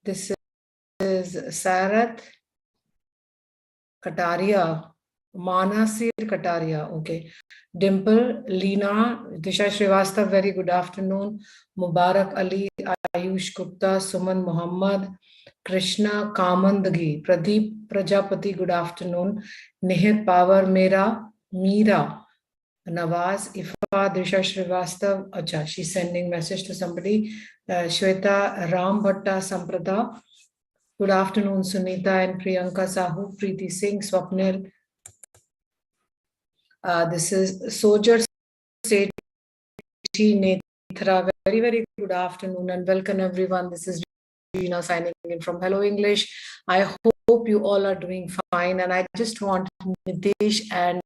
This is Sarath Kataria, Manasir Kataria. Okay. Dimple, Leena, Disha Srivastav, very good afternoon. Mubarak Ali, Ayush Gupta, Suman Muhammad, Krishna Kamandagi, Pradeep Prajapati, good afternoon. Nihit Power Mera, Meera, Nawaz, Ifa, Disha Srivastav, acha, she's sending message to somebody. Shweta Ram Bhatta Samprada, good afternoon, Sunita and Priyanka Sahu, Preeti Singh, Swapnil. This is Soldier Sethi Nethra. Very, very good afternoon and welcome everyone. This is Reena signing in from Hello English. I hope you all are doing fine, and I just want Nitesh and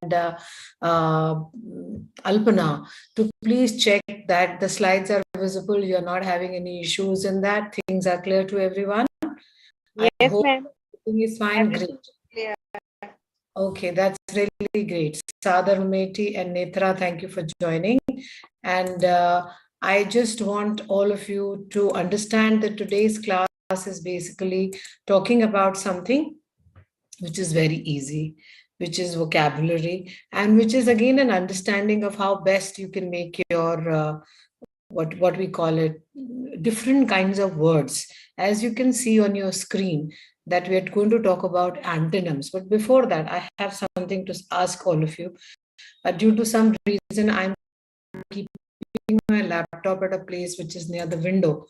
Alpana to please check that the slides are visible. You're not having any issues in that. Things are clear to everyone. Yes, I hope ma'am. everything is fine. Great. Clear. Okay, that's really great. Sadar Meti and Netra, thank you for joining. And I just want all of you to understand that today's class is basically talking about something which is very easy, which is vocabulary, and which is again an understanding of how best you can make your what we call it, different kinds of words. As you can see on your screen, that we are going to talk about antonyms. But before that, I have something to ask all of you. Due to some reason, I'm keeping my laptop at a place which is near the window,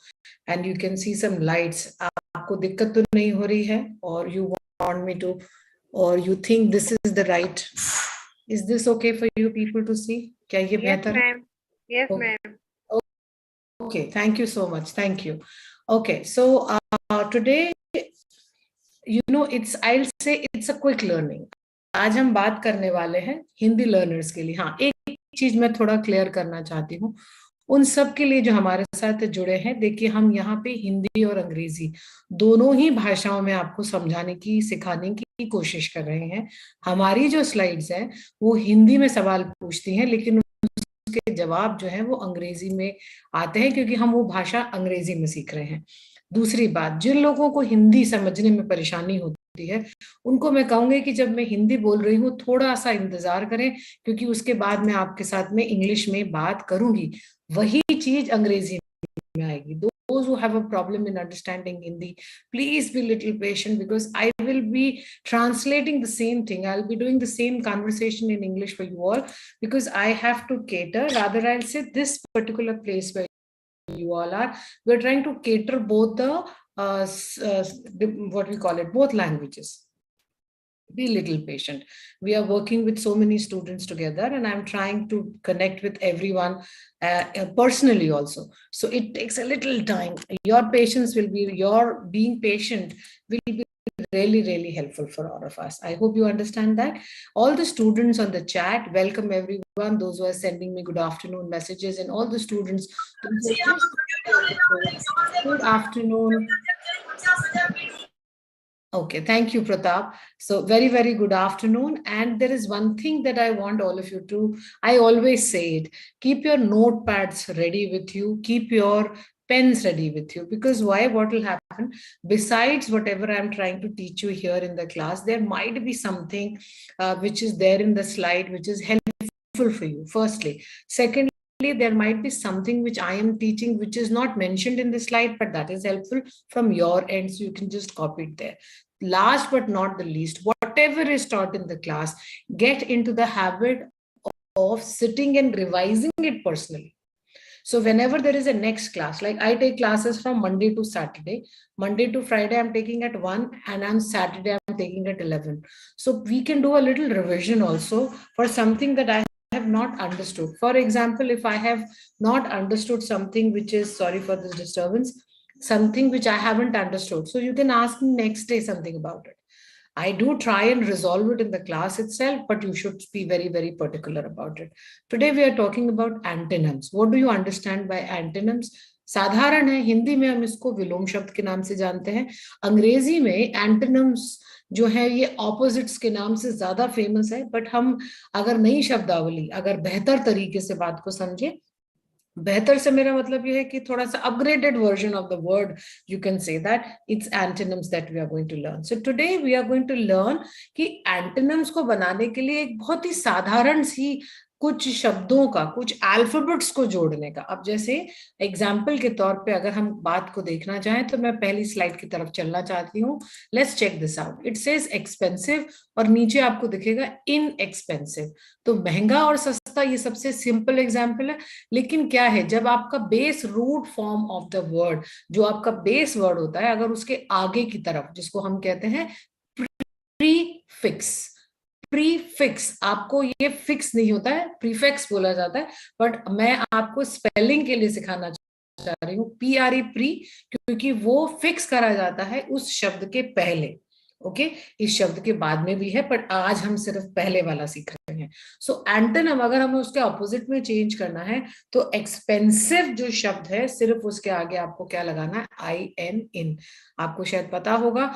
and you can see some lights. आपको दिक्कत तो नहीं हो रही है? Or you want me to, or you think this is the right? Is this okay for you people to see? क्या ये बेहतर है? Ma'am. Yes, Okay. ma'am. Okay, thank you so much. Thank you. Okay, so today, I'll say it's a quick learning. आज हम बात करने वाले हैं हिंदी लर्नर्स के लिए. हाँ, एक चीज मैं थोड़ा क्लियर करना चाहती हूँ उन सब के लिए जो हमारे साथ जुड़े हैं. देखिए, हम यहाँ पे हिंदी और अंग्रेजी दोनों ही भाषाओं में आपको समझाने की, सिखाने की कोशिश कर रहे हैं. हमारी जो स्लाइड्स हैं वो हिंदी में सवाल पूछती हैं, लेकिन उसके जवाब जो है वो अंग्रेजी में आते हैं, क्योंकि हम वो भाषा अंग्रेजी में सीख रहे हैं. दूसरी बात, जिन लोगों को हिंदी समझने में परेशानी होती है उनको मैं कहूंगी कि जब मैं हिंदी बोल रही हूँ थोड़ा सा इंतजार करें, क्योंकि उसके बाद मैं आपके साथ में इंग्लिश में बात करूंगी. वही चीज अंग्रेजी में आएगी. Those who have a problem in understanding Hindi, please be little patient, because I will be translating the same thing. I'll be doing the same conversation in English for you all, because I have to cater, rather I'll say this particular place where you all are, we're trying to cater both the what we call it, both languages. Be a little patient. We are working with so many students together, and I'm trying to connect with everyone personally also. So it takes a little time. Your patience will be, your being patient will be really, really helpful for all of us. I hope you understand that. All the students on the chat, welcome everyone. Those who are sending me good afternoon messages, and all the students, good afternoon. Okay, thank you, Pratap. So very, very good afternoon. And there is one thing that I want all of you to, I always say it, keep your notepads ready with you, keep your pens ready with you, because why? What will happen? Besides whatever I'm trying to teach you here in the class, there might be something which is there in the slide, which is helpful for you, firstly. Secondly, there might be something which I am teaching which is not mentioned in the slide, but that is helpful from your end, so you can just copy it there. Last but not the least, whatever is taught in the class, get into the habit of sitting and revising it personally. So whenever there is a next class, like I take classes from Monday to Saturday, Monday to Friday I'm taking at 1, and on Saturday I'm taking at 11. So we can do a little revision also for something that I have not understood. For example, if I have not understood something which is, sorry for this disturbance, something which I haven't understood, so you can ask me next day something about it. I do try and resolve it in the class itself, but you should be very, very particular about it. Today we are talking about antonyms. What do you understand by antonyms? साधारण है, हिंदी में हम इसको विलोम शब्द के नाम से जानते हैं. अंग्रेजी में एंटोनिम्स जो है ये ऑपोजिट्स के नाम से ज्यादा फेमस है. बट हम अगर नई शब्दावली, अगर बेहतर तरीके से बात को समझे, बेहतर से मेरा मतलब ये है कि थोड़ा सा upgraded version of the word, you can say that it's antonyms that we are going to learn. So today we are going to learn कि एंटोनिम्स को बनाने के लिए एक बहुत ही साधारण सी कुछ शब्दों का, कुछ अल्फाबेट्स को जोड़ने का. अब जैसे एग्जाम्पल के तौर पे अगर हम बात को देखना चाहें तो मैं पहली स्लाइड की तरफ चलना चाहती हूँ. Let's check this out. It says expensive और नीचे आपको दिखेगा इनएक्सपेंसिव. तो महंगा और सस्ता ये सबसे सिंपल एग्जाम्पल है. लेकिन क्या है, जब आपका base root form of the word, जो आपका बेस वर्ड होता है, अगर उसके आगे की तरफ, जिसको हम कहते हैं प्रीफिक्स, प्रीफिक्स, आपको ये फिक्स नहीं होता है, प्रीफिक्स बोला जाता है. बट मैं आपको स्पेलिंग के लिए सिखाना चाह रही हूँ PRE, प्री, क्योंकि वो फिक्स करा जाता है उस शब्द के पहले. ओके, इस शब्द के बाद में भी है, पर आज हम सिर्फ पहले वाला सीख रहे हैं. सो एंटोनिम अगर हमें उसके ऑपोजिट में चेंज करना है तो एक्सपेंसिव जो शब्द है, सिर्फ उसके आगे आपको क्या लगाना है, IN इन. आपको शायद पता होगा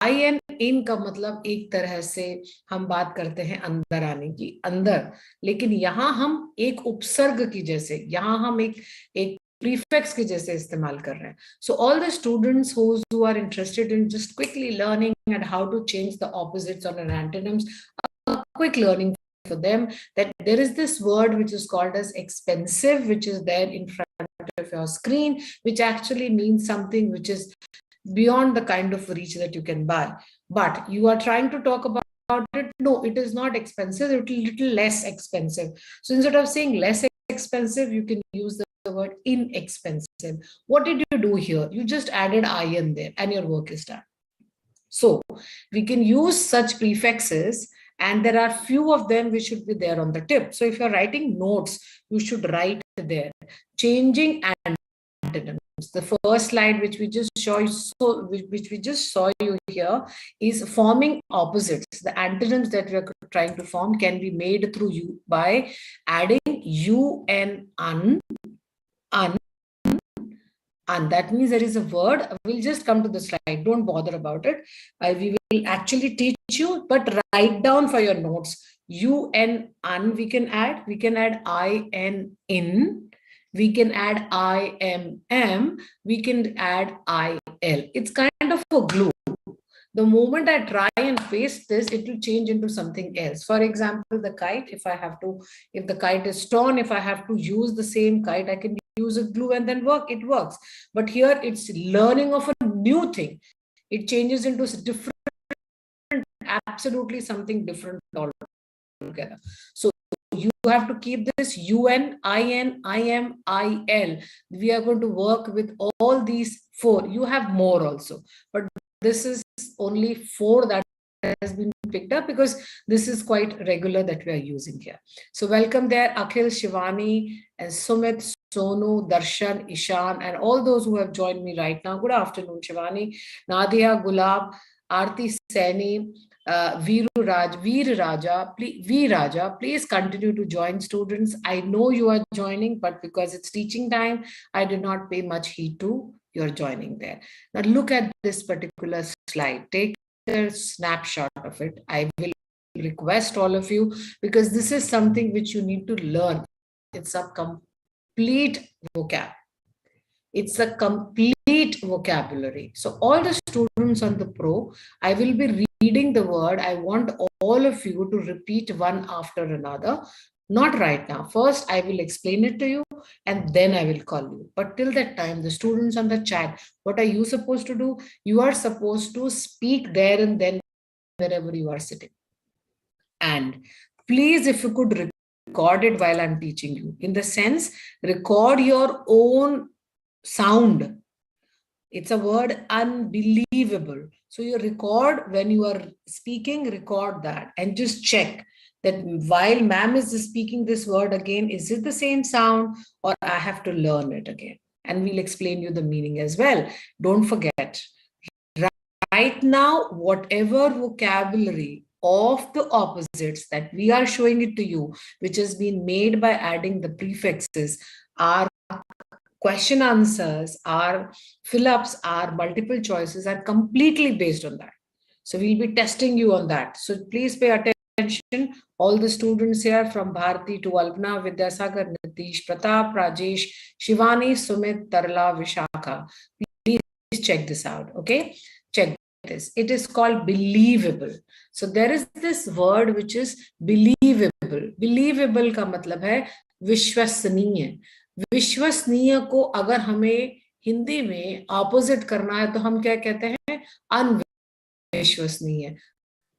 IN इन का मतलब एक तरह से हम बात करते हैं अंदर आने की, अंदर. लेकिन यहाँ हम एक उपसर्ग की जैसे, यहाँ हम एक prefix के जैसे इस्तेमाल कर रहे हैं. So all the students who are interested in just quickly learning and how to change the opposites on an antonyms, a quick learning for them, that there is this word which is called as expensive, which is there in front of your screen, which actually means something which is beyond the kind of reach that you can buy. But you are trying to talk about it. No, it is not expensive, it is a little less expensive. So instead of saying less expensive, you can use the word inexpensive. What did you do here? You just added IN there and your work is done. So we can use such prefixes, and there are few of them which should be there on the tip. So if you're writing notes, you should write there. Changing antonyms. The first slide which we just saw you here is forming opposites. The antonyms that we are trying to form can be made through you by adding UN, un. And that means there is a word. We'll just come to the slide. Don't bother about it. We will actually teach you, but write down for your notes. UN, un, we can add IN, in. We can add IMM. We can add IL. It's kind of a glue. The moment I try and paste this, it will change into something else. For example, the kite, if the kite is torn, if I have to use the same kite, I can use a glue and then it works. But here it's learning of a new thing. It changes into different, absolutely something different altogether. So you have to keep this UN, IN, IM, IL. We are going to work with all these 4. You have more also, but this is only 4 that has been picked up because this is quite regular that we are using here. So welcome there, Akhil, Shivani, and Sumit, Sonu, Darshan, Ishan, and all those who have joined me right now. Good afternoon, Shivani, Nadia, Gulab, Aarti, Saini, Veer Raja, please continue to join, students. I know you are joining, but because it's teaching time, I did not pay much heed to your joining there. Now look at this particular slide. Take a snapshot of it. I will request all of you, because this is something which you need to learn. It's a complete vocab. It's a complete vocabulary. So all the students on the pro, I will be reading the word. I want all of you to repeat one after another. Not right now. First, I will explain it to you and then I will call you. But till that time, the students on the chat, what are you supposed to do? You are supposed to speak there and then wherever you are sitting. And please, if you could record it while I'm teaching you, in the sense, record your own sound. It's a word unbelievable. So you record when you are speaking, record that and just check that while ma'am is speaking this word again, is it the same sound or I have to learn it again? And we'll explain you the meaning as well. Don't forget, right now, whatever vocabulary of the opposites that we are showing it to you, which has been made by adding the prefixes, are question answers, our fill-ups, our multiple choices are completely based on that. So we'll be testing you on that. So please pay attention attention, all the students here from Bharati to Alpana, Vidyasagar, Nitish, Pratap, Rajesh, Shivani, Sumit, Tarla, Vishakha. Please check this out, okay? Check this. It is called believable. So there is this word which is believable. Believable का मतलब है विश्वसनीय. विश्वसनीय को अगर हमें हिंदी में opposite करना है तो हम क्या कहते हैं? अनविश्वसनीय.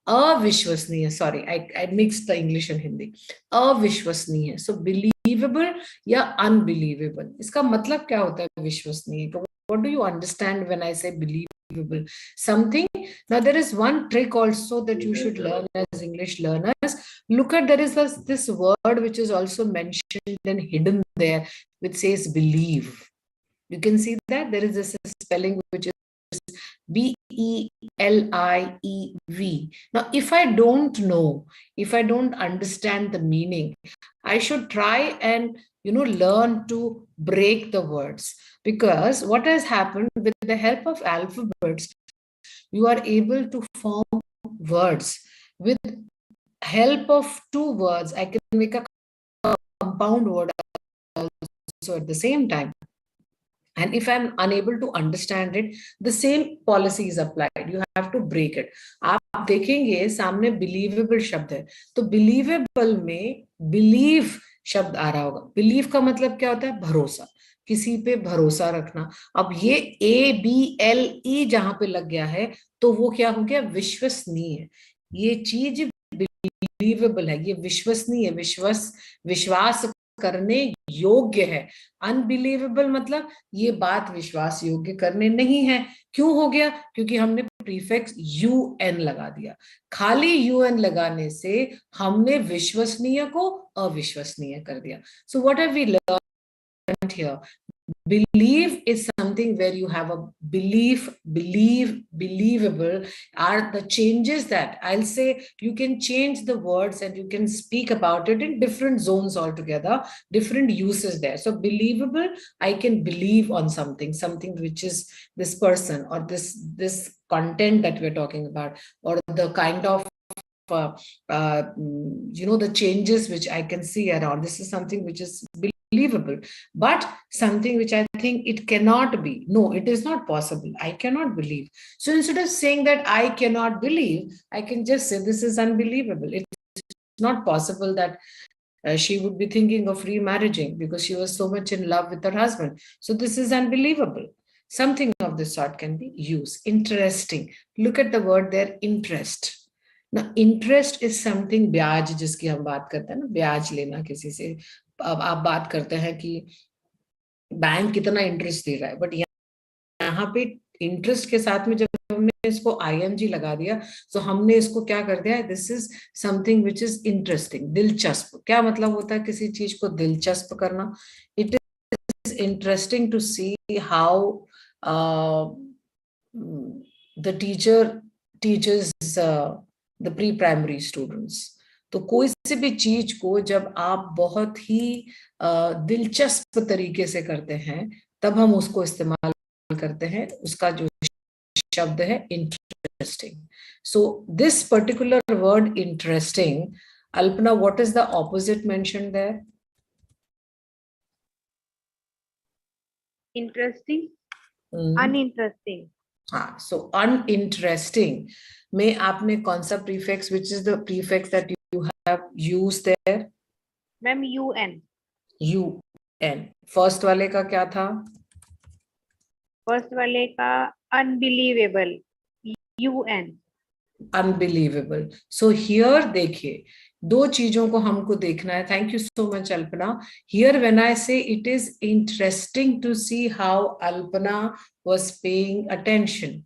अविश्वसनीय, sorry, I mix the English and Hindi. अविश्वसनीय. सो बिलीवेबल या अनबिलीवेबल, इसका मतलब क्या होता है विश्वसनीय? What do you understand when I say believable? Something. Now there is one trick also that you should learn as English learners. Look at, there is this word which is also mentioned and hidden there, which says believe. You can see that there is this spelling which is B-E-L-I-E-V. Now, if I don't know, if I don't understand the meaning, I should try and learn to break the words, because what has happened with the help of alphabets, you are able to form words. With help of two words, I can make a compound word also at the same time. And if I'm unable to understand it, the same policy is applied. You have to break it. आप देखेंगे सामने believable शब्द है, तो believable में believe शब्द आ रहा होगा. Believe का मतलब क्या होता है? भरोसा, किसी पे भरोसा रखना. अब ये A-B-L-E जहां पे लग गया है तो वो क्या हो गया? विश्वसनीय. ये चीज बिलीवेबल है, ये विश्वसनीय, विश्वास करने योग्य है. अनबिलीवेबल मतलब ये बात विश्वास योग्य करने नहीं है. क्यों हो गया? क्योंकि हमने प्रीफिक्स UN लगा दिया. खाली UN लगाने से हमने विश्वसनीय को अविश्वसनीय कर दिया. So what have we learned here? Believe is something where you have a belief, believable are the changes that I'll say you can change the words and you can speak about it in different zones altogether, different uses there. So believable, I can believe on something which is this person or this content that we're talking about, or the kind of the changes which I can see around. This is something which is believable, but something which I think it cannot be. No, it is not possible. I cannot believe. So instead of saying that I cannot believe, I can just say this is unbelievable. It's not possible that she would be thinking of remarrying because she was so much in love with her husband. So this is unbelievable. Something of this sort can be used. Interesting. Look at the word there, interest. Now, interest is something, ब्याज जिसकी हम बात करते हैं ना, ब्याज लेना किसी से. अब आप बात करते हैं कि बैंक कितना इंटरेस्ट दे रहा है, बट यहाँ पे इंटरेस्ट के साथ में जब हमने इसको ING लगा दिया तो हमने इसको क्या कर दिया? This is something which is interesting, दिलचस्प. क्या मतलब होता है किसी चीज को दिलचस्प करना? It is interesting to see how the teacher teachers the pre primary students. तो कोई से भी चीज को जब आप बहुत ही दिलचस्प तरीके से करते हैं तब हम उसको इस्तेमाल करते हैं. उसका जो शब्द है interesting. So this particular word interesting, Alpana, what is the opposite mentioned there? Interesting. Uninteresting. हाँ, so uninteresting में आपने कौन सा prefix, which is the prefix that you have used there? Ma'am, UN. UN. First वाले का क्या था? First वाले का unbelievable. UN. Unbelievable. So here देखिए, दो चीजों को हमको देखना है. Thank you so much, Alpana. Here when I say it is interesting to see how Alpana was paying attention.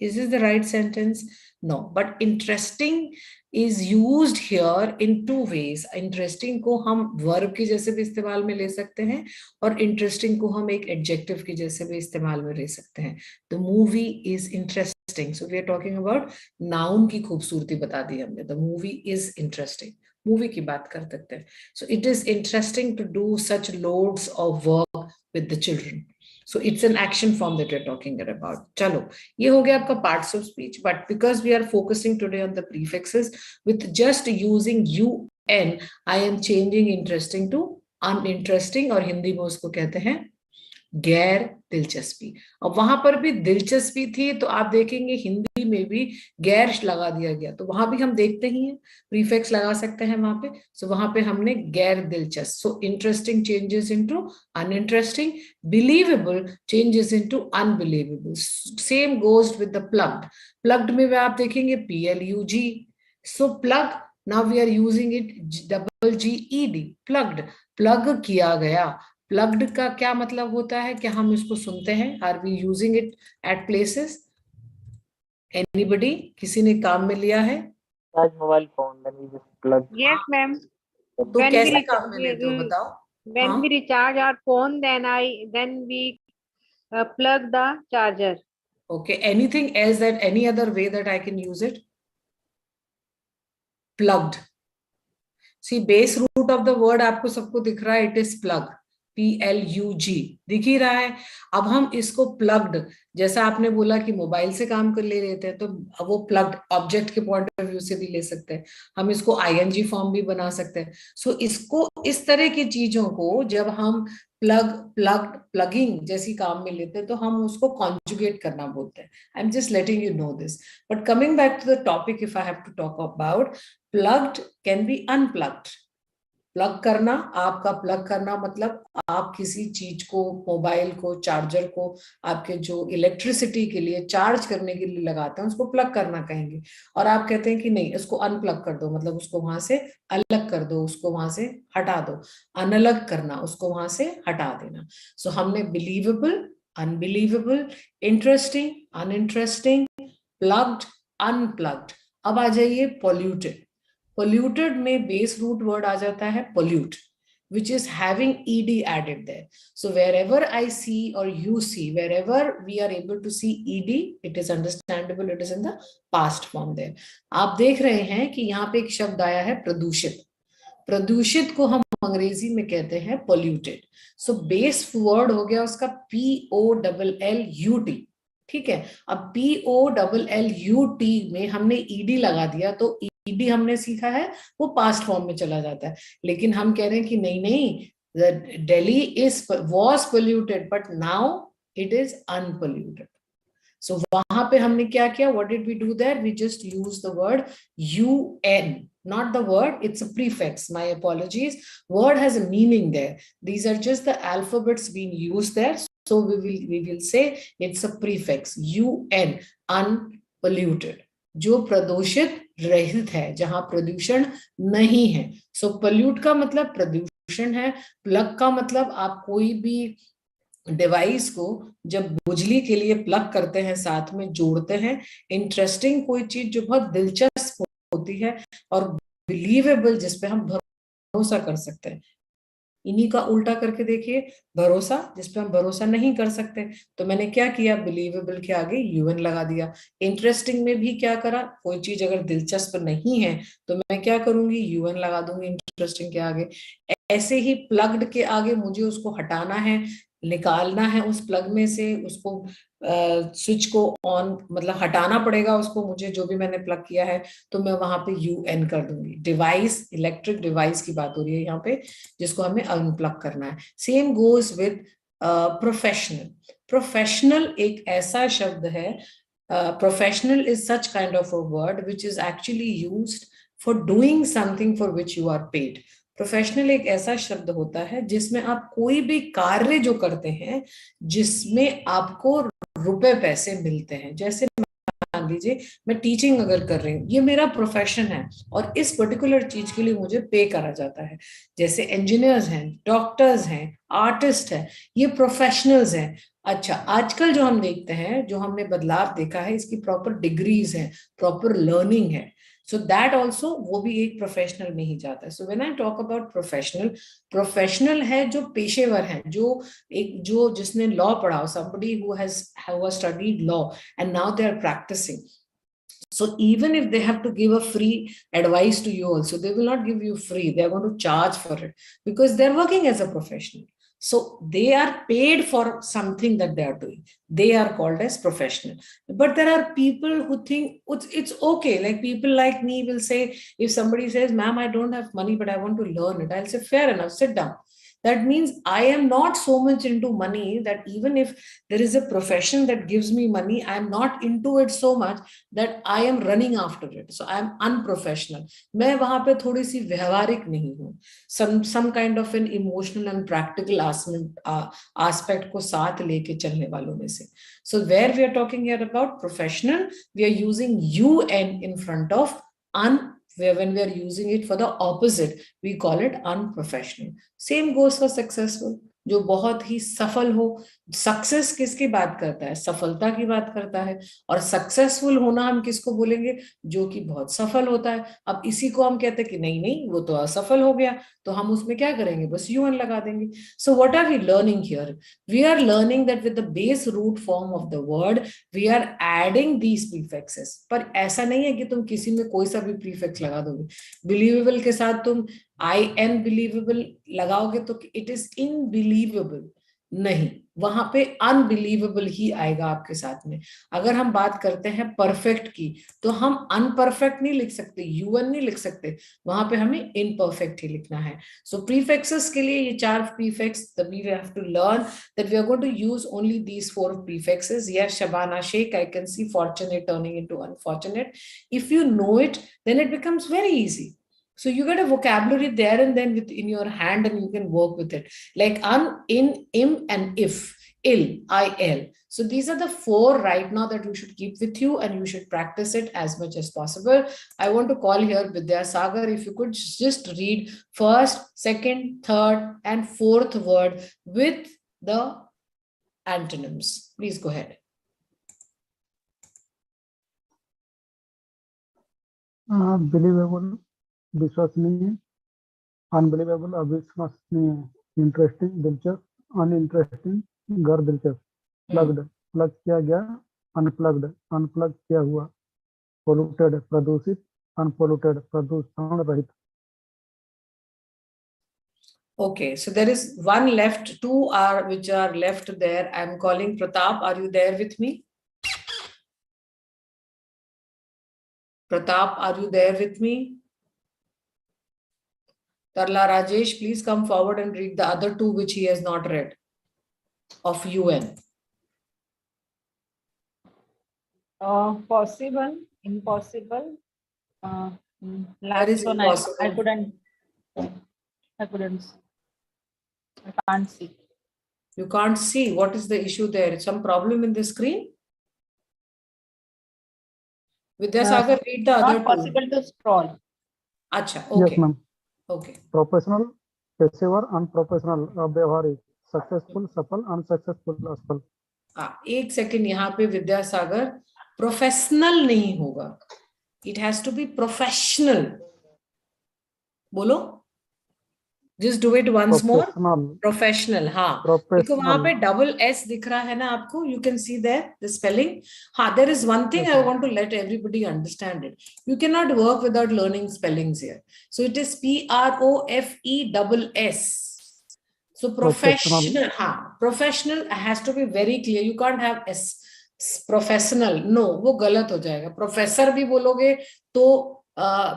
Is this the right sentence? No, but interesting is used here in two ways. Interesting को हम verb की जैसे भी इस्तेमाल में ले सकते हैं और interesting को हम एक adjective की जैसे भी इस्तेमाल में ले सकते हैं. The movie is interesting. So we are talking about noun की खूबसूरती बता दी हमने. The movie is interesting. Movie की बात कर सकते हैं. So it is interesting to do such loads of work with the children. So it's an action form that we're talking about. Chalo, ये हो गया आपका parts of speech, but because we are focusing today on the prefixes, with just using UN, I am changing interesting to uninteresting, और हिंदी में उसको कहते हैं गैर दिलचस्पी। अब वहां पर भी दिलचस्पी थी, तो आप देखेंगे हिंदी में भी गैर लगा दिया गया, तो वहां भी हम देखते ही हैं प्रीफिक्स लगा सकते हैं वहां पे। सो वहां पे हमने गैर दिलचस्प, so interesting changes into uninteresting, believable changes into unbelievable. Same goes with the plugged. Plugged में भी आप देखेंगे PLUG, so plug, now we are using it GED, plugged, plug किया गया। प्लग्ड का क्या मतलब होता है, क्या हम इसको सुनते हैं, are we using it at places? Anybody, किसी ने काम में लिया है? Mobile phone, then we just plug. Yes, ma'am. तो कैसे काम में लेते हो बताओ? When we recharge our phone, then we plug the charger. Okay, anything else, that any other way that I can use it? Plugged. See, base root of the word आपको सबको दिख रहा है, it is plug, PLUG दिख ही रहा है। अब हम इसको प्लग्ड, जैसा आपने बोला कि मोबाइल से काम कर ले लेते हैं, तो वो प्लग्ड ऑब्जेक्ट के पॉइंट ऑफ व्यू से भी ले सकते हैं, हम इसको ING फॉर्म भी बना सकते हैं। सो इसको, इस तरह की चीजों को जब हम प्लग, प्लग्ड, प्लगिंग जैसी काम में लेते हैं, तो हम उसको कॉन्जुगेट करना बोलते हैं। I am just letting you know this, but coming back to the topic, if I have to talk about, plugged can be unplugged. Plug करना, आपका प्लग करना मतलब आप किसी चीज को, मोबाइल को, चार्जर को, आपके जो इलेक्ट्रिसिटी के लिए चार्ज करने के लिए लगाते हैं, उसको प्लग करना कहेंगे। और आप कहते हैं कि नहीं, इसको अनप्लग कर दो, मतलब उसको वहां से अलग कर दो, उसको वहां से हटा दो। अनलग करना, उसको वहां से हटा देना। सो हमने believable, unbelievable, interesting, uninteresting, plugged, unplugged. अब आ जाइए पॉल्यूटेड। Polluted में base root word आ जाता है pollute, which is having ed added there. So wherever I see or you see, wherever we are able to see ed, it is understandable, it is in the past form there. आप देख रहे हैं कि यहाँ पे एक शब्द आया है प्रदूषित। प्रदूषित को हम अंग्रेजी में कहते हैं polluted. So base word हो गया उसका POLLUT, ठीक है। अब POLLUT में हमने ed लगा दिया, तो ed हमने सीखा है वो पास्ट फॉर्म में चला जाता है। लेकिन हम कह रहे हैं कि नहीं, Delhi was polluted, but now it is unpolluted. So वहां पे हमने क्या किया, what did we do there? We just used the word UN, not the word, it's a prefix. My apologies. Word has a meaning there. These are just the alphabets being used there. So we will say it's a prefix, UN, unpolluted, जो प्रदूषित रहित है, जहां प्रदूषण नहीं है। सो pollute का मतलब प्रदूषण है। प्लग का मतलब आप कोई भी डिवाइस को जब बिजली के लिए प्लग करते हैं, साथ में जोड़ते हैं। इंटरेस्टिंग कोई चीज जो बहुत दिलचस्प होती है, और बिलीवेबल जिस पे हम भरोसा कर सकते हैं। इन्हीं का उल्टा करके देखिए, भरोसा जिस पे हम भरोसा नहीं कर सकते, तो मैंने क्या किया, बिलीवेबल के आगे UN लगा दिया। इंटरेस्टिंग में भी क्या करा, कोई चीज अगर दिलचस्प नहीं है तो मैं क्या करूंगी, UN लगा दूंगी इंटरेस्टिंग के आगे। ऐसे ही प्लग्ड के आगे मुझे उसको हटाना है, निकालना है उस प्लग में से, उसको स्विच को ऑन, मतलब हटाना पड़ेगा उसको मुझे, जो भी मैंने प्लग किया है, तो मैं वहां पे UN कर दूंगी। डिवाइस, इलेक्ट्रिक डिवाइस की बात हो रही है यहाँ पे, जिसको हमें अनप्लग करना है। Same goes with professional. Professional एक ऐसा शब्द है, professional is such kind of a word which is actually used for doing something for which you are paid. Professional एक ऐसा शब्द होता है जिसमें आप कोई भी कार्य जो करते हैं, जिसमें आपको रुपए पैसे मिलते हैं। जैसे मान लीजिए मैं टीचिंग अगर कर रही हूँ, ये मेरा प्रोफेशन है, और इस पर्टिकुलर चीज के लिए मुझे पे करा जाता है। जैसे इंजीनियर्स हैं, डॉक्टर्स हैं, आर्टिस्ट हैं, ये प्रोफेशनल्स हैं। अच्छा, आजकल जो हम देखते हैं, जो हमने बदलाव देखा है, इसकी प्रॉपर डिग्रीज है, प्रॉपर लर्निंग है। सो दैट ऑल्सो, वो भी एक प्रोफेशनल में ही जाता है। So when I talk about professional, professional है जो पेशेवर है, जो जिसने लॉ पढ़ा, somebody who has studied law and now they are practicing. So even if they have to give a free advice to you also, they will not give you free, they are going to charge for it, because they are working as a professional. So they are paid for something that they are doing. They are called as professional. But there are people who think it's okay. Like people like me will say, if somebody says, ma'am, I don't have money, but I want to learn it, I'll say, fair enough, sit down. That means I am not so much into money that even if there is a profession that gives me money, I'm not into it so much that I am running after it. So I'm unprofessional. मैं वहां पे थोड़ी सी व्यवहारिक नहीं हूँ. Some kind of an emotional and practical aspect को साथ लेके चलने वालों में से. So where we are talking here about professional, we are using UN in front of when we are using it for the opposite, we call it unprofessional. Same goes for successful. जो बहुत ही सफल हो. Success किसकी बात करता है? सफलता की बात करता है. और सक्सेसफुल होना हम किसको बोलेंगे? जो कि बहुत सफल होता है. अब इसी को हम कहते हैं कि नहीं नहीं वो तो असफल हो गया, तो हम उसमें क्या करेंगे? बस UN लगा देंगे. So what are we learning here? We are learning that with the base root form of the word we are adding these prefixes. पर ऐसा नहीं है कि तुम किसी में कोई सा भी prefix लगा दोगे. Believable के साथ तुम unbelievable लगाओगे तो it is unbelievable. नहीं, वहां पे अनबिलीवेबल ही आएगा आपके साथ में. अगर हम बात करते हैं परफेक्ट की, तो हम अनपरफेक्ट नहीं लिख सकते, UN नहीं लिख सकते, वहां पे हमें इनपरफेक्ट ही लिखना है. सो प्रीफिक्सेस के लिए ये 4 prefix we have to learn that we are going to use only these 4 prefixes. Yes, Shabana Sheikh, I can see fortunate turning into unfortunate. If you know it, then it becomes very easy. So you get a vocabulary there and then in your hand, and you can work with it. Like in, im, and if, ill, il. So these are the 4 right now that you should keep with you, and you should practice it as much as possible. I want to call here Vidya Sagar. If you could just read first, second, third, and fourth word with the antonyms. Please go ahead. Believable, विश्वसनीय, unbelievable, अविश्वसनीय, interesting, दिलचस्प, uninteresting, गैर दिलचस्प, plugged, plug किया गया, unplugged, unplug किया हुआ, polluted, प्रदूषित, अनपोल्यूटेड, प्रदूषण रहित. Okay, so there is one left, 2 are which are left there. I'm calling Pratap. Are you there with me? Pratap, are you there with me? Tarla Rajesh, please come forward and read the other 2 which he has not read of UN. Possible, impossible. That is impossible. I can't see. You can't see. What is the issue there? Some problem in the screen? Vidya Sagar, read the other 2. Not possible to scroll. Acha, okay. Yes, ma'am. Okay. Professional, पेशेवर, unprofessional, अव्यवहारिक, successful, सफल, unsuccessful, असफल. एक second, यहाँ पे Vidya Sagar, professional नहीं होगा. It has to be professional. बोलो. Just do it once more. Professional. हाँ. देखो वहाँ पे double S दिख रहा है ना आपको? You can see there the spelling. हाँ, there is one thing I want to let everybody understand it. You cannot work without learning spellings here. So it is PROFESS. So professional. हाँ, professional has to be very clear. You can't have S. Professional. No, वो गलत हो जाएगा. Professor भी बोलोगे तो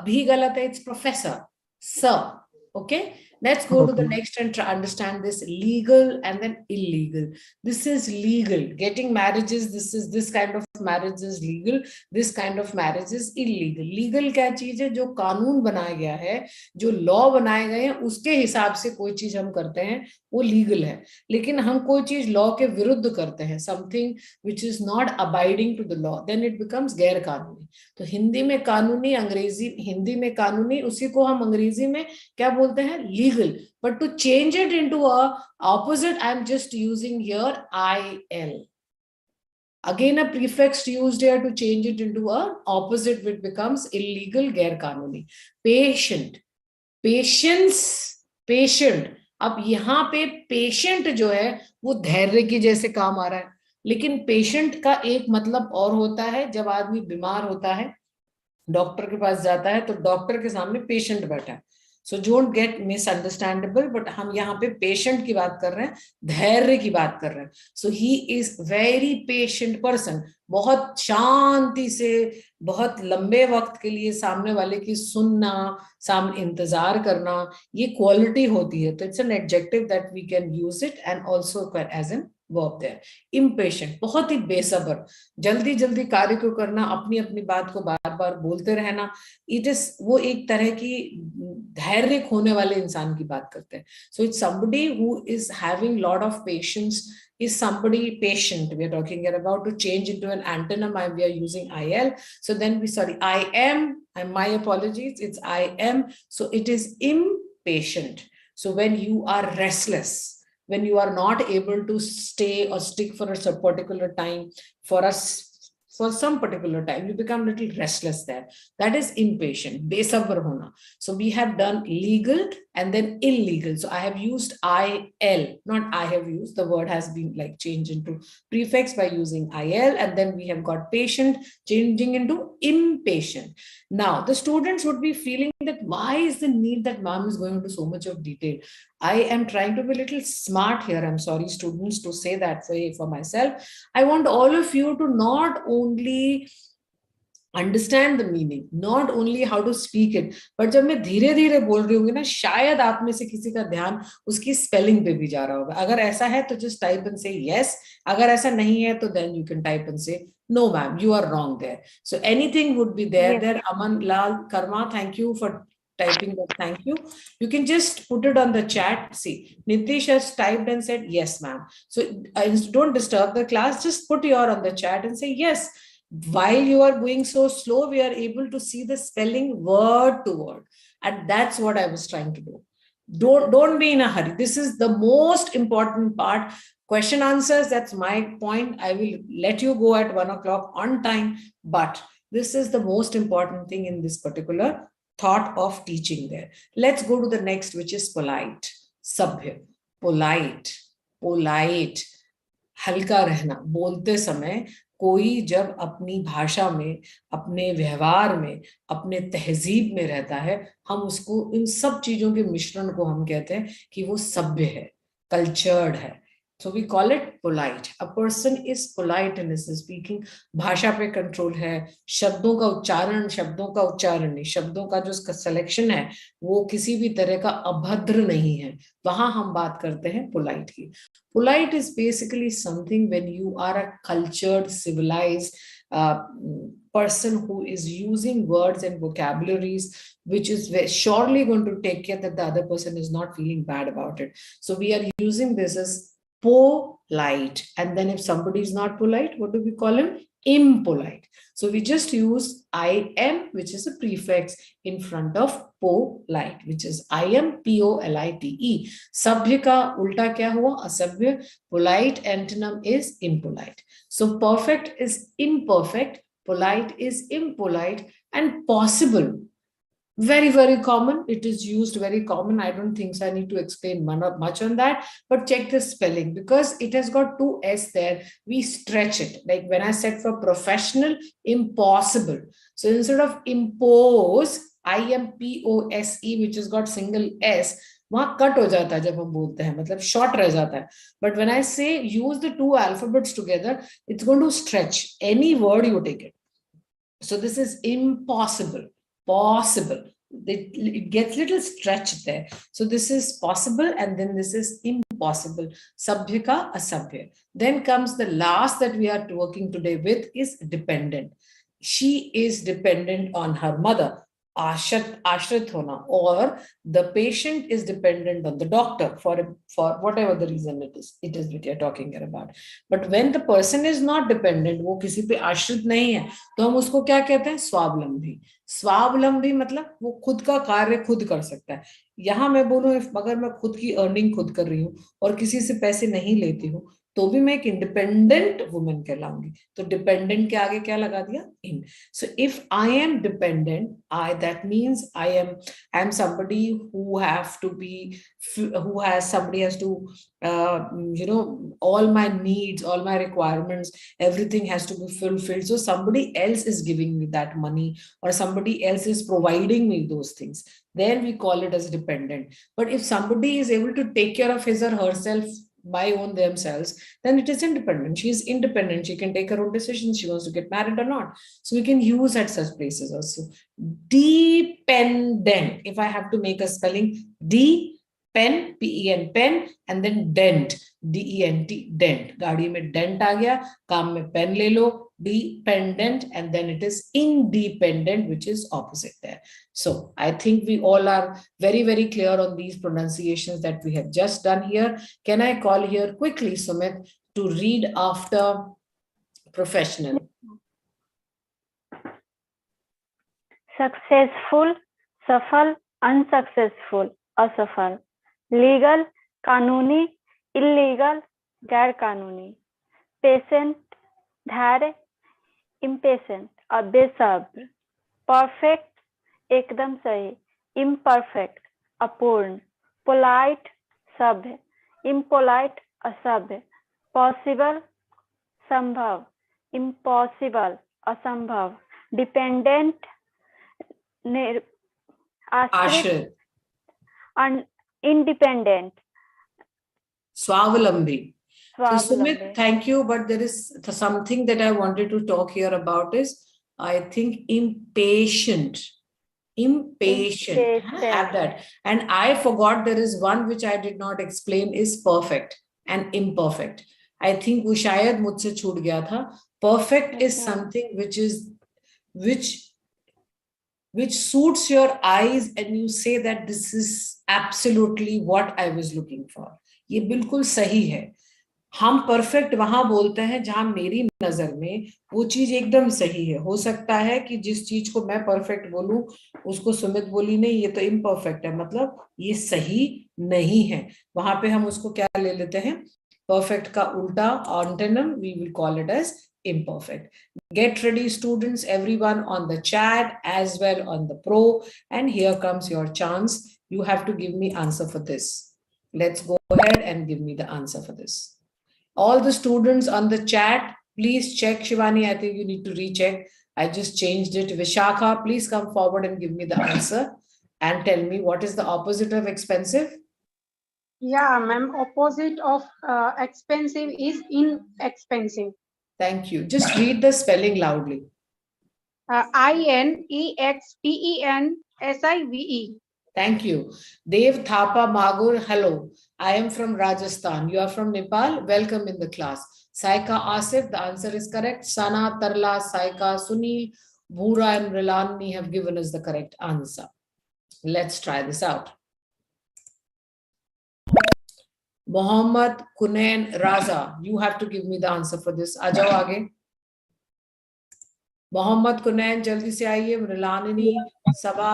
भी गलत है. It's professor. Sir. Okay. Let's go to the next and try understand this. Legal and then illegal. This is legal. Getting marriages, this kind of marriage is legal. This kind of marriage is illegal. Legal क्या चीज है? जो कानून बनाया गया है, जो law बनाए गए हैं, उसके हिसाब से कोई चीज हम करते हैं, वो लीगल है. लेकिन हम कोई चीज लॉ के विरुद्ध करते हैं, something which is not abiding to the law, then it becomes गैर कानूनी. तो हिंदी में कानूनी, अंग्रेजी, हिंदी में कानूनी, उसी को हम अंग्रेजी में क्या बोलते हैं? Legal. But to change it into a opposite, I'm just using here IL. Again, a prefix used here to change it into a opposite, which becomes illegal, गैर कानूनी. Patient, patience, patient. अब यहाँ पे patient जो है वो धैर्य की जैसे काम आ रहा है, लेकिन patient का एक मतलब और होता है. जब आदमी बीमार होता है, डॉक्टर के पास जाता है, तो डॉक्टर के सामने पेशेंट बैठा है. सो डोंट गेट मिसअंडरस्टैंडेबल, बट हम यहाँ पे पेशेंट की बात कर रहे हैं, धैर्य की बात कर रहे हैं. So he is very patient person. बहुत शांति से बहुत लंबे वक्त के लिए सामने वाले की सुनना, सामने इंतजार करना, ये क्वालिटी होती है. तो it's an adjective that we can use it and also as an verb there. Impatient, बहुत ही बेसब्र, जल्दी जल्दी कार्य को करना, अपनी अपनी बात को बार बार बोलते रहना. इट इज, वो एक तरह की धैर्य खोने वाले इंसान की बात करते हैं. So it's somebody who is having lot of patience. Is somebody patient? We are talking here about to change into an antonym. We are using IL. So then we, sorry, I am, my apologies, it's I am. So it is impatient. So when you are restless, when you are not able to stay or stick for a particular time, for some particular time, you become a little restless there. That is impatient, besabr hona. So we have done legal and then illegal. So I have used IL, not I have used, the word has been like changed into prefix by using IL, and then we have got patient changing into impatient. Now the students would be feeling that why is the need that mom is going into so much of detail? I am trying to be a little smart here. I'm sorry, students, to say that for myself. I want all of you to not only understand the meaning, not only how to speak it, but जब मैं धीरे धीरे बोल रही हूँ ना, शायद आप में से किसी का ध्यान उसकी स्पेलिंग पे भी जा रहा होगा. अगर ऐसा है तो just type and say yes. अगर ऐसा नहीं है तो then you can type and say no ma'am, you are wrong there. So anything would be there. Yes. There, Aman Lal Karma, thank you for typing that. Thank you. You can just put it on the chat. See, Nitish has typed and said yes ma'am. So don't disturb the class, just put your on the chat and say yes. While you are going so slow, we are able to see the spelling word to word, and that's what I was trying to do. Don't be in a hurry. This is the most important part. Question answers, that's my point. I will let you go at 1 o'clock on time, but this is the most important thing in this particular thought of teaching there. Let's go to the next, which is polite. Sabhya. Polite. हल्का रहना. बोलते समय कोई जब अपनी भाषा में, अपने व्यवहार में, अपने तहजीब में रहता है, हम उसको, इन सब चीजों के मिश्रण को हम कहते हैं कि वो सभ्य है, कल्चर्ड है. So we call it polite. A person is polite in his speaking. भाषा पे कंट्रोल है, शब्दों का उच्चारण नहीं, शब्दों का जो सिलेक्शन है वो किसी भी तरह का अभद्र नहीं है. वहां हम बात करते हैं polite की. Polite is basically something when you are a cultured, civilized person who is using words and vocabularies which is surely going to take care that the other person is not feeling bad about it. So we are using this as polite, and then if somebody is not polite, what do we call him? Impolite. So we just use IM, which is a prefix in front of polite, which is IM POLITE. Sabhya ka ulta kya hua? Asabhya. Polite antonym is impolite. So perfect is imperfect, polite is impolite, and possible, very, very common. It is used very common. I don't think so I need to explain much on that, but check the spelling because it has got 2 S there. We stretch it. Like when I said for professional, impossible. So instead of impose, IMPOSE, which has got single S, वहां cut हो जाता है जब हम बोलते हैं, मतलब short रह जाता है. But when I say use the 2 alphabets together, it's going to stretch any word you take it. So this is impossible. Possible. It gets little stretched there. So this is possible, and then this is impossible. Sabhya ka asabhya. Then comes the last that we are working today with is dependent. She is dependent on her mother. Ashrit hona, or the patient is dependent on the doctor for whatever the reason it is what you're talking here about. But when the person is not dependent, वो किसी पे आश्रित नहीं है, तो हम उसको क्या कहते हैं? स्वावलंबी. स्वावलंबी मतलब वो खुद का कार्य खुद कर सकता है. यहाँ मैं बोलूँ, अगर मैं खुद की अर्निंग खुद कर रही हूँ और किसी से पैसे नहीं लेती हूँ, तो भी मैं एक इंडिपेंडेंट वुमेन कहलाऊंगी. तो डिपेंडेंट के आगे क्या लगा दिया? इन. So if I am dependent, that means I am somebody who have to be, who has, somebody has to, all my needs, all my requirements, everything has to be fulfilled. So somebody else is giving me that money, or somebody else is providing me those things. Then we call it as dependent. But if somebody is able to take care of his or herself by own themselves, then it is independent. She is independent. She can take her own decisions. She wants to get married or not. So we can use at such places also. Dependent. If I have to make a spelling, pen, P-E-N, pen, and then dent, D-E-N-T, dent. गाड़ी में dent आ गया, काम में pen ले लो, dependent, and then it is independent, which is opposite there. So I think we all are very, very clear on these pronunciations that we have just done here. Can I call here quickly, Sumit, to read after professional? Successful, सफल, unsuccessful, असफल, legal, कानूनी, illegal, गैर कानूनी, patient, धैर्य, impatient, बेसब्र, perfect, एकदम सही, imperfect, अपूर्ण, polite, सभ्य, impolite, असभ्य, possible, संभव, impossible, असंभव, dependent, आश्रित, independent, Swavalambi. So Sumit, thank you. But there is something that I wanted to talk here about is, I think, impatient. Have that. And I forgot there is one which I did not explain, is perfect and imperfect. I think वो शायद मुझसे छूट गया था. Perfect is something which suits your eyes and you say that this is absolutely what I was looking for. ये बिल्कुल सही है. हम परफेक्ट वहां बोलते हैं जहां मेरी नजर में वो चीज एकदम सही है. हो सकता है कि जिस चीज को मैं परफेक्ट बोलूं उसको सुमित बोली नहीं, ये तो इम्परफेक्ट है, मतलब ये सही नहीं है. वहां पे हम उसको क्या ले लेते हैं? परफेक्ट का उल्टा antonym, we will call it as imperfect. Get ready, students, everyone on the chat as well on the pro, and here comes your chance. You have to give me answer for this. Let's go ahead and give me the answer for this. All the students on the chat, please check. Shivani, I think you need to recheck. I just changed it. Vishakha, please come forward and give me the answer and tell me what is the opposite of expensive. Yeah, ma'am. Opposite of expensive is inexpensive. Thank you. Just read the spelling loudly. INEXPENSIVE. Thank you. Dev Thapa Magur, hello. I am from Rajasthan. You are from Nepal. Welcome in the class. Saika Asif, the answer is correct. Sana, Tarla, Saika, Sunil, Bhura, and Rilani have given us the correct answer. Let's try this out. Mohammad Kunain Raza, you have to give me the answer for this. आ जाओ आगे. मोहम्मद कुनैन जल्दी से आइए. रिलानी, सबा,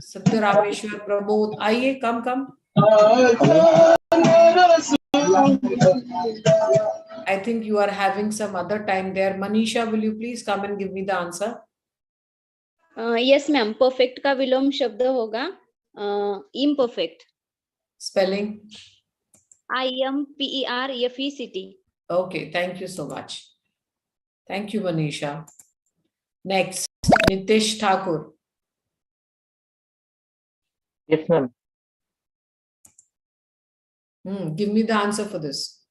सत्य रामेश्वर, प्रमोद, आइए. कम. I think you are having some other time there. Manisha, will you please come and give me the answer? Yes, ma'am. Perfect का विलोम शब्द होगा imperfect. Spelling? IMPERFECT. Okay, thank you so much. Thank you, Manisha. Next, Nitish Thakur. Yes, ma'am. Give me the answer for this.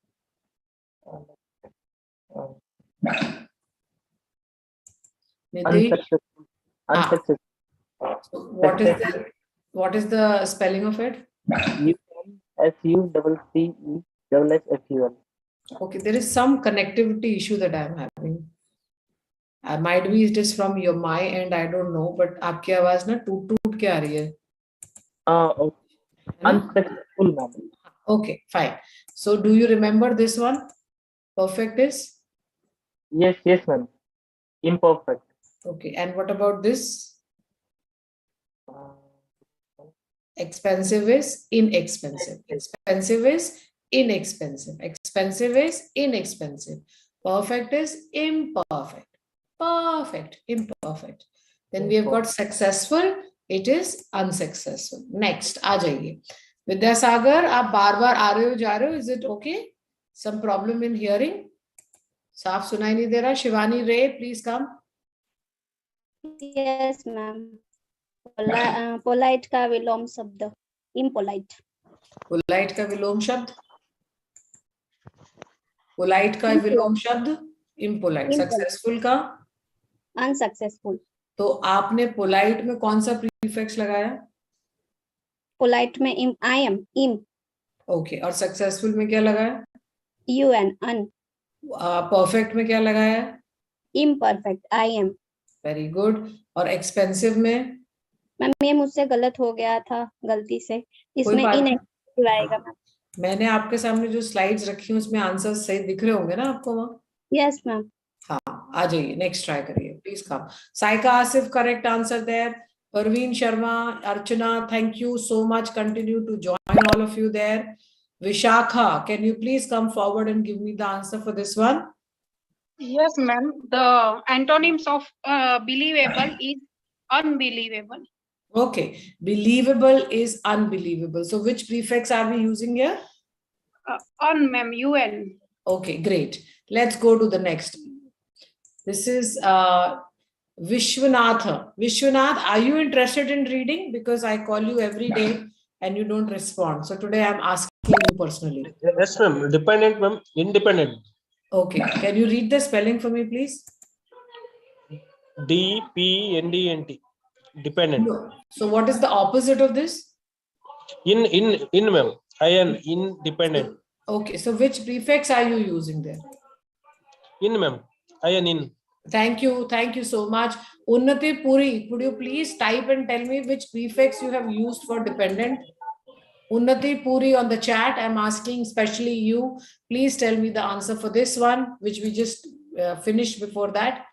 Nitish? Unsuccessful. So what is the spelling of it? UNSUCCESSFUL. Okay, there is some connectivity issue that I am having. Might be it is from my end, I don't know, but आपकी आवाज ना टूट के आ रही है. Okay. Unsuccessful, ma'am. Okay, fine. So do you remember this one? Perfect is? Yes, ma'am. Imperfect. Okay, and what about this? Expensive is inexpensive. Expensive is inexpensive. Expensive is inexpensive. Perfect is imperfect. Perfect, imperfect. Then we have got successful. It is unsuccessful. Next, आ जाइए. विद्यासागर, आप बार-बार आ रहे हो जा रहे हो. Is it okay? Some problem in hearing? साफ सुनाई नहीं दे रहा. शिवानी रे, please come. Yes, ma'am. Polite का विलोम शब्द impolite. Polite का विलोम शब्द. Polite का विलोम शब्द impolite. Successful का Unsuccessful. तो आपने polite में कौन सा prefix लगाया? Polite में I am, im. Okay. और successful में क्या लगाया? un, un. Perfect में क्या लगाया? Imperfect, I am. Very good. और expensive में? मैम ये मुझसे गलत हो गया था गलती से. कोई इसमें बात नहीं. inexpensive आएगा मैम. मैंने आपके सामने जो स्लाइड्स रखी हैं उसमें आंसर्स सही दिख रहे होंगे ना आपको वहाँ? Yes, ma'am. हाँ, आ जाइए. नेक्स्ट ट्राई करिए. Please come. Saika Asif, correct answer there. Parveen Sharma, Archana, thank you so much. Continue to join all of you there. Vishakha, can you please come forward and give me the answer for this one? Yes, ma'am. The antonyms of believable is unbelievable. Okay, believable is unbelievable. So which prefix are we using here? Un, ma'am, un. Okay, great. Let's go to the next. This is Vishwanath. Vishwanath, are you interested in reading? Because I call you every day and you don't respond. So today I'm asking you personally. Yes, ma'am. Dependent, ma'am. Independent. Okay. Can you read the spelling for me, please? D-P-N-D-N-T. Dependent. No. So what is the opposite of this? In, ma'am. I-N, independent. Okay. So which prefix are you using there? In, ma'am. I-N, in. Thank you. Thank you so much. Unnati Puri, could you please type and tell me which prefix you have used for dependent? Unnati Puri on the chat, I'm asking especially you. Please tell me the answer for this one, which we just finished before that,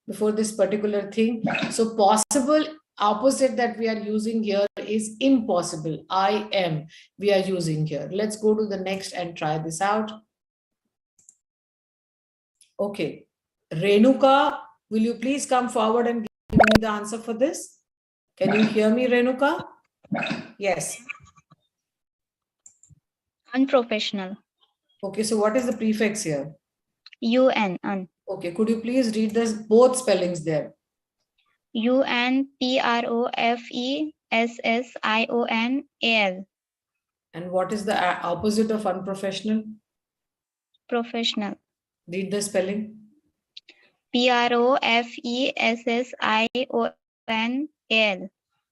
before this particular thing. So possible opposite that we are using here is impossible. I am we are using here. Let's go to the next and try this out. Okay. Renuka, will you please come forward and give me the answer for this? Can you hear me, Renuka? Yes. Unprofessional. Okay, so what is the prefix here? Un, un. Okay, could you please read this both spellings there? Unprofessional. And what is the opposite of unprofessional? Professional. Read the spelling. Professional.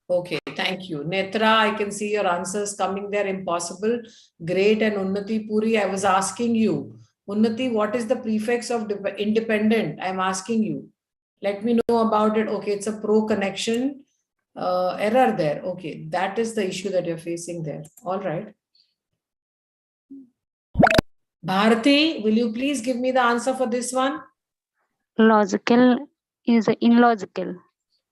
Okay, thank you. Netra, I can see your answers coming there. Impossible. Great. And Unnati Puri, I was asking you. Unnati, what is the prefix of independent? I'm asking you. Let me know about it. Okay, it's a pro connection error there. Okay, that is the issue that you're facing there. All right. Bharati, will you please give me the answer for this one? Logical is illogical.